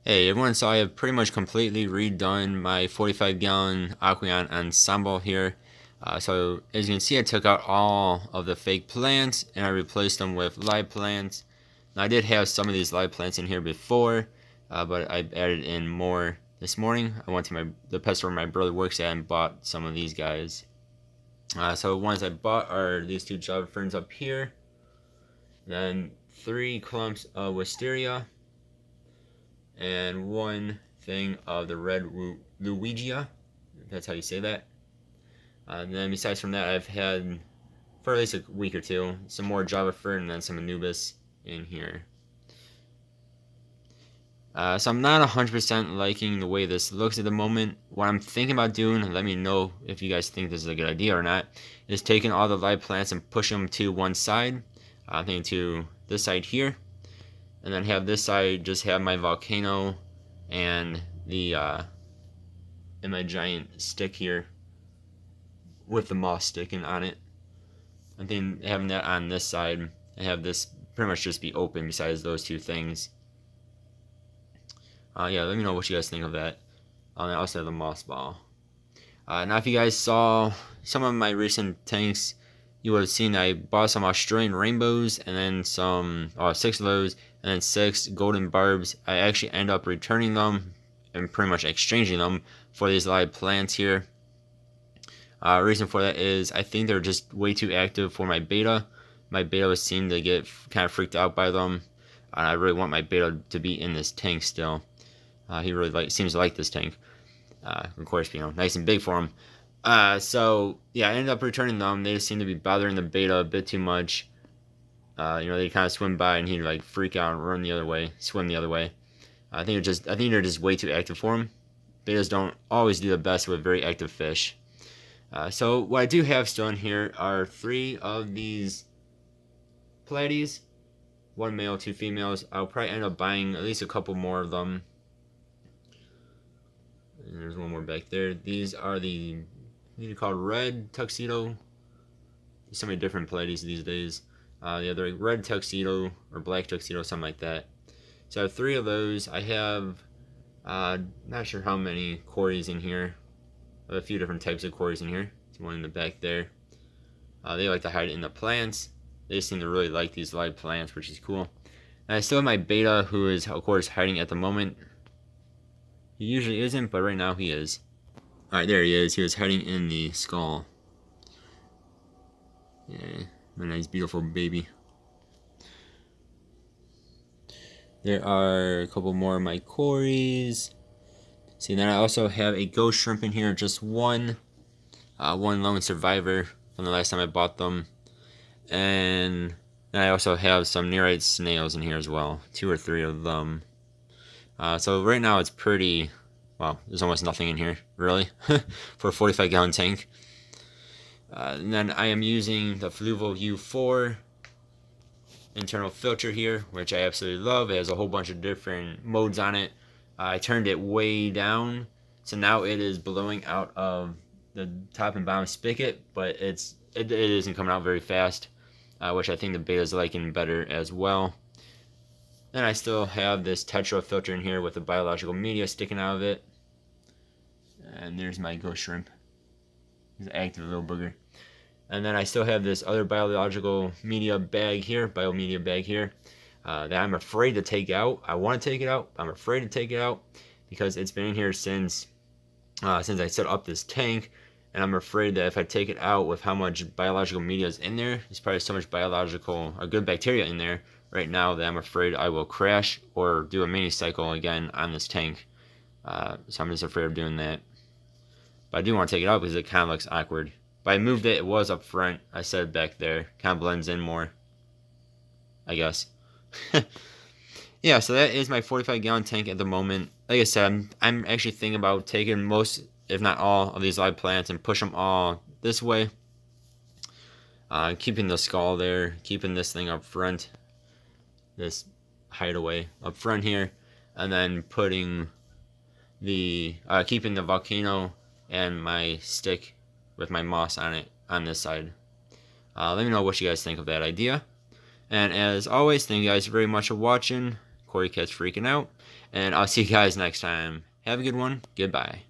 Hey everyone, so I have pretty much completely redone my 45-gallon Aqueon ensemble here. So as you can see, I took out all of the fake plants and I replaced them with live plants. Now I did have some of these live plants in here before, but I added in more this morning. I went to the pet store my brother works at and bought some of these guys. So the ones I bought are these two Java ferns up here, then 3 clumps of wisteria, and 1 thing of the red Luigia, if that's how you say that. And then besides from that, I've had for at least a week or two some more Java Fern and then some Anubis in here. So I'm not 100% liking the way this looks at the moment. What I'm thinking about doing, let me know if you guys think this is a good idea or not, is taking all the live plants and pushing them to one side. I'm thinking to this side here, and then have this side just have my volcano and the and my giant stick here with the moss sticking on it. I think having that on this side and have this pretty much just be open besides those two things. Yeah, let me know what you guys think of that. And I also have the moss ball. Now if you guys saw some of my recent tanks, you would have seen I bought some Australian rainbows and then some 6 of those and then 6 golden barbs. I actually end up returning them and pretty much exchanging them for these live plants here. Reason for that is I think they're just way too active for my beta. My beta seemed to get kind of freaked out by them, and I really want my beta to be in this tank still. He really seems to like this tank. Of course, nice and big for him. So yeah, I ended up returning them. They just seem to be bothering the beta a bit too much. They kind of swim by and he'd like freak out and run the other way, swim the other way. I think they're just way too active for him. Betas don't always do the best with very active fish. So what I do have still in here are 3 of these platies, 1 male, 2 females. I'll probably end up buying at least a couple more of them. And there's 1 more back there. These are the, called red tuxedo. There's so many different platies these days. The other red tuxedo or black tuxedo, something like that. So I have 3 of those. I have not sure how many quarries in here. I have a few different types of quarries in here. There's 1 in the back there. They like to hide in the plants. They seem to really like these live plants, which is cool. And I still have my beta, who is, of course, hiding at the moment. He usually isn't, but right now he is. Alright, there he is. He was hiding in the skull. Yeah, my nice, beautiful baby. There are a couple more of my quarries. See, then I also have a ghost shrimp in here, just 1 lone survivor from the last time I bought them. And then I also have some nearite snails in here as well, 2 or 3 of them. So right now it's pretty, well, there's almost nothing in here, really, for a 45-gallon tank. And then I am using the Fluval U4 internal filter here, which I absolutely love. It has a whole bunch of different modes on it. I turned it way down, so now it is blowing out of the top and bottom spigot, but it isn't coming out very fast, which I think the beta is liking better as well. Then I still have this Tetra filter in here with the biological media sticking out of it. And there's my ghost shrimp. He's an active little booger. And then I still have this other biological media bag here, biomedia bag here, that I'm afraid to take out. I want to take it out. I'm afraid to take it out because it's been in here since I set up this tank, and I'm afraid that if I take it out with how much biological media is in there, there's probably so much biological or good bacteria in there right now that I'm afraid I will crash or do a mini cycle again on this tank. So I'm just afraid of doing that. But I do want to take it out because it kind of looks awkward. But I moved it. It was up front. I set it back there. Kind of blends in more, I guess. Yeah, so that is my 45-gallon tank at the moment. Like I said, I'm actually thinking about taking most, if not all, of these live plants and push them all this way. Keeping the skull there, keeping this thing up front, this hideaway up front here, and then putting the keeping the volcano and my stick with my moss on it on this side. Let me know what you guys think of that idea. And as always, thank you guys very much for watching. Of Cory Cat's freaking out. And I'll see you guys next time. Have a good one. Goodbye.